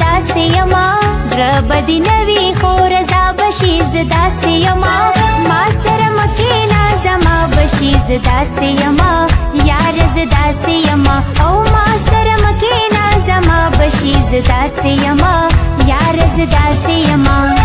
داسې یما زړه به دې نه وي خو رضا به شي زه داسې یما ما سره مه کښېنه زما به شي زه داسې یما یاره زه داسې یما او ما سره مه کښېنه زما به شي زه داسې یما یاره زه داسې یما